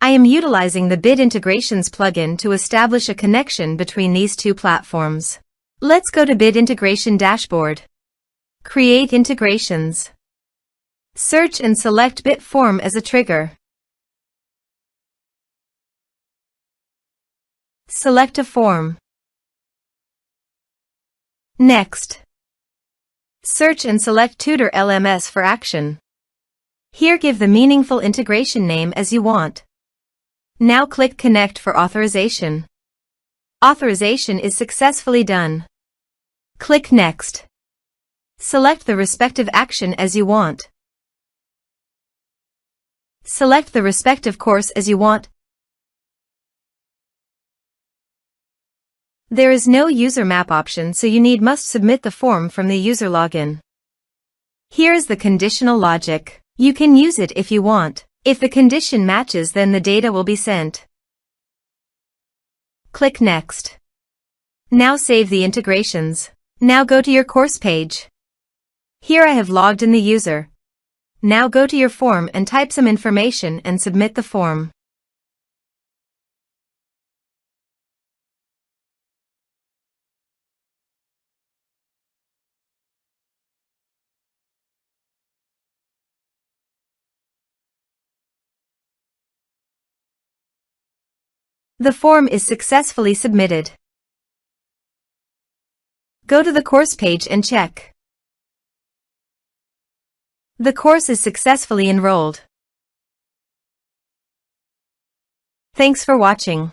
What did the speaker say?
I am utilizing the Bit Integrations plugin to establish a connection between these two platforms. Let's go to Bit Integration Dashboard. Create integrations. Search and select Bit Form as a trigger. Select a form. Next, search and select Tutor LMS for action. Here give the meaningful integration name as you want. Now click Connect for authorization. Authorization is successfully done. Click Next. Select the respective action as you want. Select the respective course as you want. There is no user map option, so you must submit the form from the user login. Here is the conditional logic. You can use it if you want. If the condition matches, then the data will be sent. Click Next. Now save the integrations. Now go to your course page. Here I have logged in the user. Now go to your form and type some information and submit the form. The form is successfully submitted. Go to the course page and check. The course is successfully enrolled. Thanks for watching.